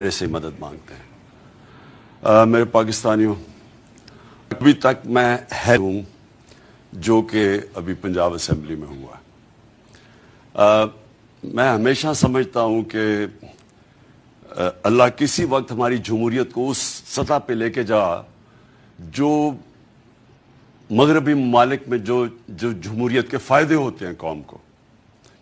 میرے سے مدد مانگتے ہیں۔ میرے پاکستانیوں، ابھی تک میں ہوں جو کہ ابھی پنجاب اسمبلی میں ہوا۔ میں ہمیشہ سمجھتا ہوں کہ اللہ کسی وقت ہماری جمہوریت کو اس سطح پہ لے کے جا جو مغربی ممالک میں جو جمہوریت کے فائدے ہوتے ہیں قوم کو،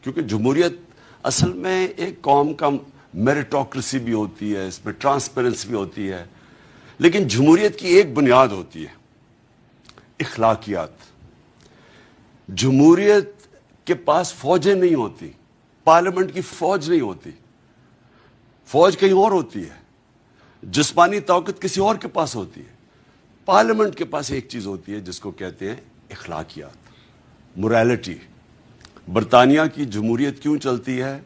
کیونکہ جمہوریت اصل میں ایک قوم کا میریٹوکریسی بھی ہوتی ہے، اس میں ٹرانسپیرنسی بھی ہوتی ہے، لیکن جمہوریت کی ایک بنیاد ہوتی ہے اخلاقیات۔ جمہوریت کے پاس فوجیں نہیں ہوتی، پارلیمنٹ کی فوج نہیں ہوتی، فوج کہیں اور ہوتی ہے، جسمانی طاقت کسی اور کے پاس ہوتی ہے۔ پارلیمنٹ کے پاس ایک چیز ہوتی ہے جس کو کہتے ہیں اخلاقیات، موریلٹی۔ برطانیہ کی جمہوریت کیوں چلتی ہے؟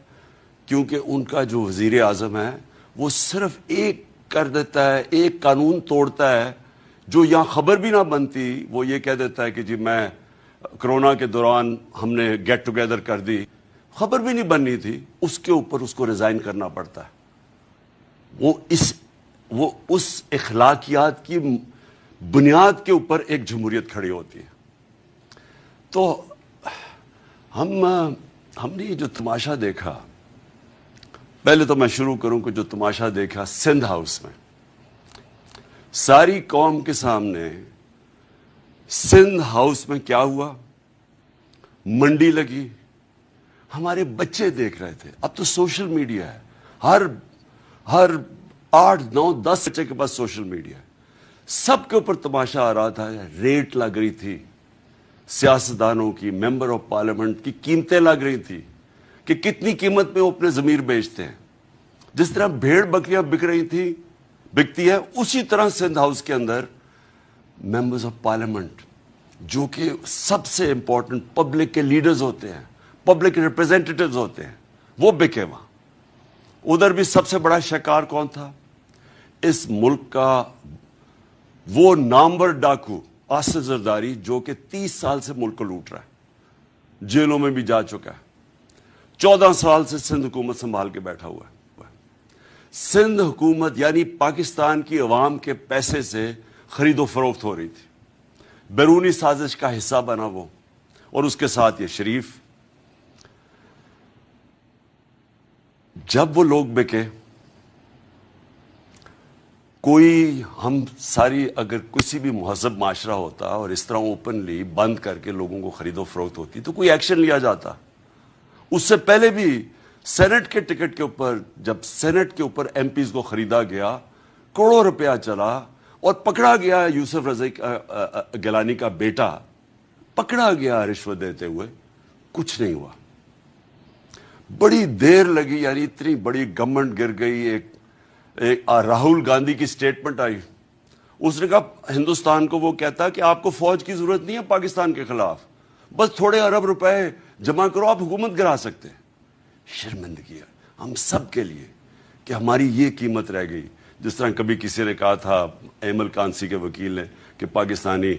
کیونکہ ان کا جو وزیر اعظم ہے وہ صرف ایک کر دیتا ہے، ایک قانون توڑتا ہے جو یہاں خبر بھی نہ بنتی، وہ یہ کہہ دیتا ہے کہ جی میں کرونا کے دوران ہم نے گیٹ ٹوگیدر کر دی، خبر بھی نہیں بننی تھی، اس کے اوپر اس کو ریزائن کرنا پڑتا ہے۔ وہ اس اخلاقیات کی بنیاد کے اوپر ایک جمہوریت کھڑی ہوتی ہے۔ تو ہم نے جو تماشا دیکھا، پہلے تو میں شروع کروں کہ جو تماشا دیکھا سندھ ہاؤس میں، ساری قوم کے سامنے سندھ ہاؤس میں کیا ہوا، منڈی لگی، ہمارے بچے دیکھ رہے تھے۔ اب تو سوشل میڈیا ہے، ہر 8 9 10 بچے کے پاس سوشل میڈیا ہے، سب کے اوپر تماشا آ رہا تھا، ریٹ لگ رہی تھی، سیاستدانوں کی، ممبر آف پارلیمنٹ کی قیمتیں لگ رہی تھی کہ کتنی قیمت میں وہ اپنے ضمیر بیچتے ہیں۔ جس طرح بھیڑ بکریاں بک رہی تھی، بکتی ہے، اسی طرح سندھ ہاؤس کے اندر ممبرز آف پارلیمنٹ جو کہ سب سے امپورٹنٹ پبلک کے لیڈرز ہوتے ہیں، پبلک ریپرزینٹیٹیوز ہوتے ہیں، وہ بکے وہاں۔ ادھر بھی سب سے بڑا شکار کون تھا؟ اس ملک کا وہ نامور ڈاکو آصف زرداری جو کہ 30 سال سے ملک کو لوٹ رہا ہے، جیلوں میں بھی جا چکا ہے، 14 سال سے سندھ حکومت سنبھال کے بیٹھا ہوا ہے۔ سندھ حکومت یعنی پاکستان کی عوام کے پیسے سے خرید و فروخت ہو رہی تھی، بیرونی سازش کا حصہ بنا وہ، اور اس کے ساتھ یہ شریف۔ جب وہ لوگ بکے، کوئی ہم ساری اگر کسی بھی مہذب معاشرہ ہوتا اور اس طرح اوپنلی بند کر کے لوگوں کو خرید و فروخت ہوتی تو کوئی ایکشن لیا جاتا۔ اس سے پہلے بھی سینٹ کے ٹکٹ کے اوپر، جب سینٹ کے اوپر ایم پیز کو خریدا گیا، کروڑوں روپیہ چلا اور پکڑا گیا یوسف رضا گیلانی کا بیٹا، پکڑا گیا رشوت دیتے ہوئے، کچھ نہیں ہوا۔ بڑی دیر لگی، یعنی اتنی بڑی گورنمنٹ گر گئی۔ ایک راہل گاندھی کی سٹیٹمنٹ آئی، اس نے کہا ہندوستان کو، وہ کہتا کہ آپ کو فوج کی ضرورت نہیں ہے پاکستان کے خلاف، بس تھوڑے ارب روپے جمع کرو، آپ حکومت گرا سکتے ہیں۔ شرمندگی ہے ہم سب کے لیے کہ ہماری یہ قیمت رہ گئی۔ جس طرح کبھی کسی نے کہا تھا، ایمل کانسی کے وکیل نے، کہ پاکستانی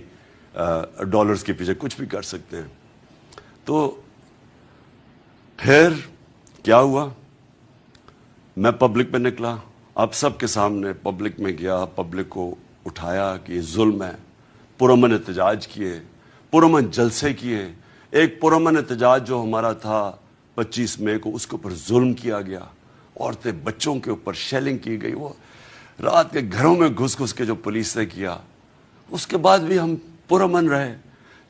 ڈالرز کے پیچھے کچھ بھی کر سکتے ہیں۔ تو پھر کیا ہوا؟ میں پبلک میں نکلا، آپ سب کے سامنے پبلک میں گیا، پبلک کو اٹھایا کہ یہ ظلم ہے، پرامن احتجاج کیے، پرامن جلسے کیے۔ ایک پرامن احتجاج جو ہمارا تھا 25 مئی کو، اس کے اوپر ظلم کیا گیا، عورتیں بچوں کے اوپر شیلنگ کی گئی، وہ رات کے گھروں میں گھس گھس کے جو پولیس نے کیا۔ اس کے بعد بھی ہم پرامن رہے،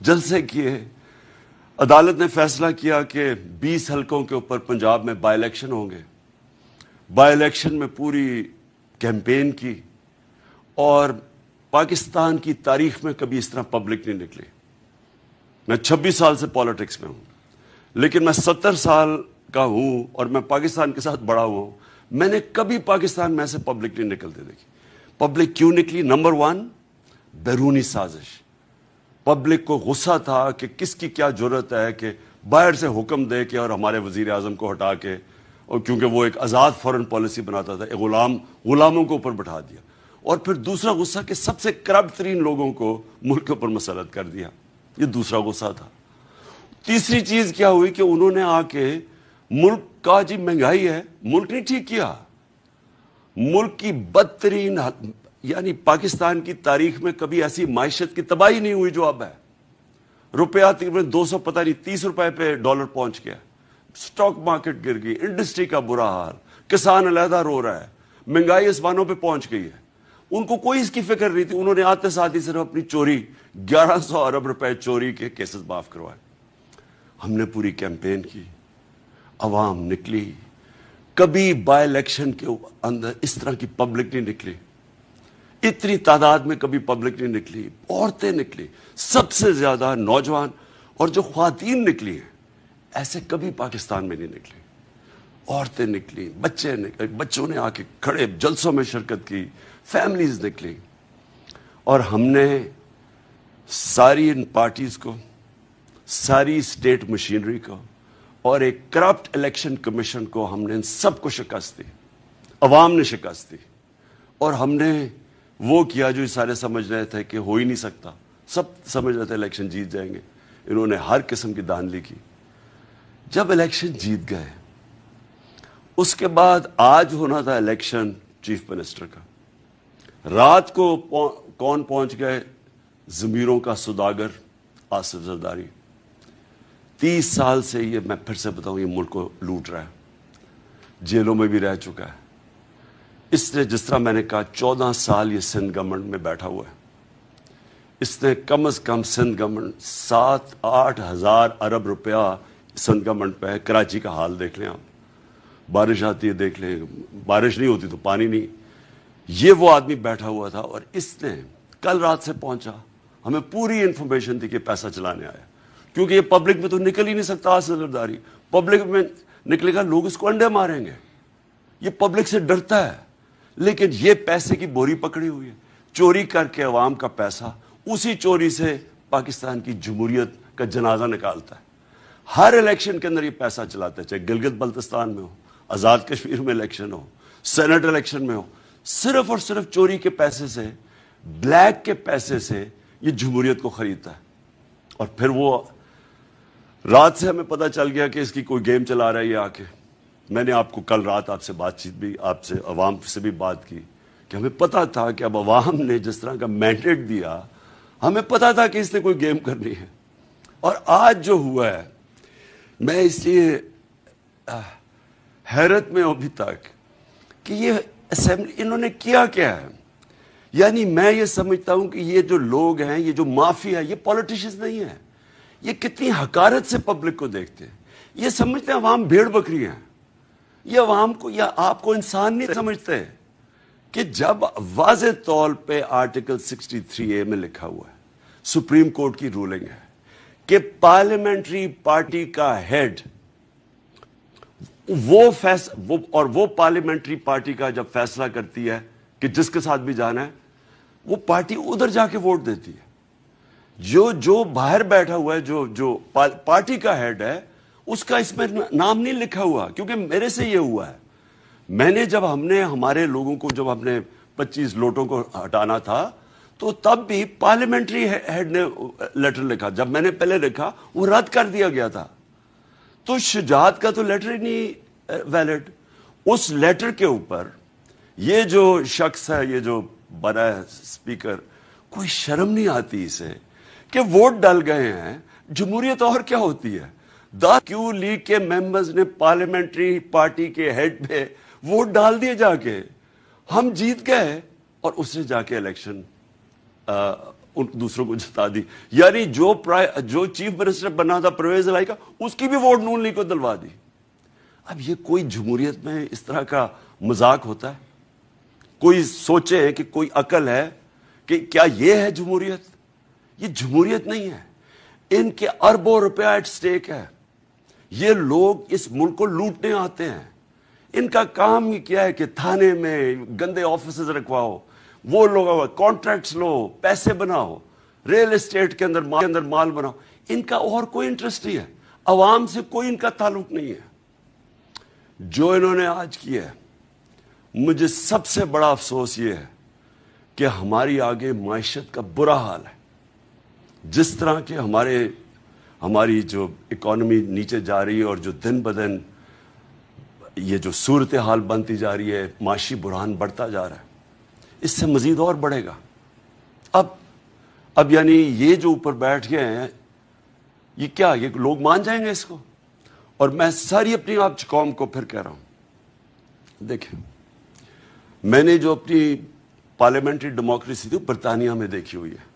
جلسے کیے۔ عدالت نے فیصلہ کیا کہ 20 حلقوں کے اوپر پنجاب میں بائی الیکشن ہوں گے۔ بائی الیکشن میں پوری کیمپین کی، اور پاکستان کی تاریخ میں کبھی اس طرح پبلک نہیں نکلی۔ میں 26 سال سے پالیٹکس میں ہوں، لیکن میں 70 سال کا ہوں اور میں پاکستان کے ساتھ بڑا ہوا ہوں، میں نے کبھی پاکستان میں سے پبلک نہیں نکلتے دیکھی۔ پبلک کیوں نکلی؟ نمبر 1، بیرونی سازش۔ پبلک کو غصہ تھا کہ کس کی کیا جرت ہے کہ باہر سے حکم دے کے اور ہمارے وزیر اعظم کو ہٹا کے، اور کیونکہ وہ ایک آزاد فورن پالیسی بناتا تھا، غلاموں کو اوپر بٹھا دیا۔ اور پھر دوسرا غصہ کہ سب سے کرپٹ ترین لوگوں کو ملک کے اوپر مسلط کر دیا، یہ دوسرا غصہ تھا۔ تیسری چیز کیا ہوئی کہ انہوں نے آ کے ملک کا، جی مہنگائی ہے، ملک نہیں ٹھیک کیا، ملک کی بدترین یعنی پاکستان کی تاریخ میں کبھی ایسی معیشت کی تباہی نہیں ہوئی جو اب ہے. روپیہ تقریباً 200 پتہ نہیں 30 روپے پہ ڈالر پہنچ گیا. سٹاک مارکیٹ گر گئی, انڈسٹری کا برا حال, کسان علیحدہ رو رہا ہے, مہنگائی آسمانوں پہ پہنچ گئی ہے. ان کو کوئی اس کی فکر نہیں تھی. انہوں نے آتے ساتھ ہی صرف اپنی چوری 1100 ارب روپے چوری کے کیسز معاف کروائے. ہم نے پوری کیمپین کی, عوام نکلی. کبھی بائی الیکشن کے اندر اس طرح کی پبلک نہیں نکلی, اتنی تعداد میں کبھی پبلک نہیں نکلی. عورتیں نکلی, سب سے زیادہ نوجوان اور جو خواتین نکلی ہیں ایسے کبھی پاکستان میں نہیں نکلی. عورتیں نکلی, بچوں نے آ کے کھڑے جلسوں میں شرکت کی, فیملیز نکلی. اور ہم نے ساری ان پارٹیز کو, ساری اسٹیٹ مشینری کو اور ایک کرپٹ الیکشن کمیشن کو, ہم نے ان سب کو شکست دی. عوام نے شکست دی. اور ہم نے وہ کیا جو سارے سمجھ رہے تھے کہ ہو ہی نہیں سکتا. سب سمجھ رہے تھے الیکشن جیت جائیں گے. انہوں نے ہر قسم کی دھاندلی کی. جب الیکشن جیت گئے, اس کے بعد آج ہونا تھا الیکشن چیف منسٹر کا. رات کو کون پہنچ گئے؟ ضمیروں کا سوداگر آصف زرداری. 30 سال سے یہ, میں پھر سے بتاؤں, یہ ملک کو لوٹ رہا ہے. جیلوں میں بھی رہ چکا ہے. اس نے, جس طرح میں نے کہا, 14 سال یہ سندھ گورنمنٹ میں بیٹھا ہوا ہے. اس نے کم از کم سندھ گورنمنٹ 7-8 ہزار ارب روپیہ سندھ گورنمنٹ پہ ہے. کراچی کا حال دیکھ لیں آپ, بارش آتی ہے دیکھ لیں, بارش نہیں ہوتی تو پانی نہیں. یہ وہ آدمی بیٹھا ہوا تھا. اور اس نے کل رات سے پہنچا, ہمیں پوری انفارمیشن تھی کہ پیسہ چلانے آیا. کیونکہ یہ پبلک میں تو نکل ہی نہیں سکتا آصف زرداری. پبلک میں نکلے گا لوگ اس کو انڈے ماریں گے. یہ پبلک سے ڈرتا ہے. لیکن یہ پیسے کی بوری پکڑی ہوئی ہے, چوری کر کے عوام کا پیسہ, اسی چوری سے پاکستان کی جمہوریت کا جنازہ نکالتا ہے. ہر الیکشن کے اندر یہ پیسہ چلاتا ہے, چاہے گلگت بلتستان میں ہو, آزاد کشمیر میں الیکشن ہو, سینٹ الیکشن میں ہو. صرف اور صرف چوری کے پیسے سے, بلیک کے پیسے سے یہ جمہوریت کو خریدتا ہے. اور پھر وہ رات سے ہمیں پتہ چل گیا کہ اس کی کوئی گیم چلا رہا ہے یہ آ کے. میں نے آپ کو کل رات آپ سے بات چیت بھی, آپ سے عوام سے بھی بات کی کہ ہمیں پتہ تھا کہ اب عوام نے جس طرح کا مینڈیٹ دیا, ہمیں پتہ تھا کہ اس نے کوئی گیم کرنی ہے. اور آج جو ہوا ہے, میں اس لیے حیرت میں ہوں ابھی تک کہ یہ اسمبلی انہوں نے کیا کیا ہے. یعنی میں یہ سمجھتا ہوں کہ یہ جو لوگ ہیں, یہ جو مافیا ہے, یہ پولیٹیشنز نہیں ہیں. یہ کتنی حقارت سے پبلک کو دیکھتے ہیں. یہ سمجھتے ہیں عوام بھیڑ بکری ہیں. یہ عوام کو یا آپ کو انسان نہیں سمجھتے کہ جب واضح طور پہ آرٹیکل 63A میں لکھا ہوا ہے, سپریم کورٹ کی رولنگ ہے کہ پارلیمنٹری پارٹی کا ہیڈ وہ پارلیمنٹری پارٹی کا جب فیصلہ کرتی ہے کہ جس کے ساتھ بھی جانا ہے, وہ پارٹی ادھر جا کے ووٹ دیتی ہے. جو باہر بیٹھا ہوا ہے, جو پارٹی کا ہیڈ ہے, اس کا اس میں نام نہیں لکھا ہوا. کیونکہ میرے سے یہ ہوا ہے, میں نے جب ہم نے ہمارے لوگوں کو, جب ہم نے 25 لوٹوں کو ہٹانا تھا, تو تب بھی پارلیمنٹری ہیڈ نے لیٹر لکھا. جب میں نے پہلے لکھا وہ رد کر دیا گیا تھا. تو شجاعت کا تو لیٹر ہی نہیں ویلڈ. اس لیٹر کے اوپر یہ جو شخص ہے, یہ جو بنا ہے اسپیکر, کوئی شرم نہیں آتی اسے کہ ووٹ ڈال گئے ہیں. جمہوریت اور کیا ہوتی ہے؟ کیوں لیگ کے ممبرز نے پارلیمنٹری پارٹی کے ہیڈ پہ ووٹ ڈال دیے جا کے, ہم جیت گئے, اور اس نے جا کے الیکشن دوسروں کو جتا دی. یعنی جو چیف منسٹر بنا تھا پرویز الہی کا, اس کی بھی ووٹ نون لیگ کو دلوا دی. اب یہ کوئی جمہوریت میں اس طرح کا مذاق ہوتا ہے؟ کوئی سوچے کہ کوئی عقل ہے کہ کیا یہ ہے جمہوریت؟ یہ جمہوریت نہیں ہے. ان کے اربوں روپیہ ایٹ سٹیک ہے. یہ لوگ اس ملک کو لوٹنے آتے ہیں. ان کا کام ہی کیا ہے کہ تھانے میں گندے آفیسز رکھواؤ, وہ لوگ کانٹریکٹس لو, پیسے بناؤ, ریل اسٹیٹ کے اندر مال بناؤ. ان کا اور کوئی انٹرسٹ نہیں ہے. عوام سے کوئی ان کا تعلق نہیں ہے. جو انہوں نے آج کیا ہے, مجھے سب سے بڑا افسوس یہ ہے کہ ہماری آگے معیشت کا برا حال ہے. جس طرح کہ ہماری جو اکانومی نیچے جا رہی ہے, اور جو دن بدن یہ جو صورتحال بنتی جا رہی ہے، معاشی بحران بڑھتا جا رہا ہے، اس سے مزید اور بڑھے گا. اب یعنی یہ جو اوپر بیٹھ گئے ہیں، یہ کیا، یہ لوگ مان جائیں گے اس کو؟ اور میں ساری اپنی آپ قوم کو پھر کہہ رہا ہوں، دیکھیں میں نے جو اپنی پارلیمنٹری ڈیموکریسی تھی برطانیہ میں دیکھی ہوئی ہے.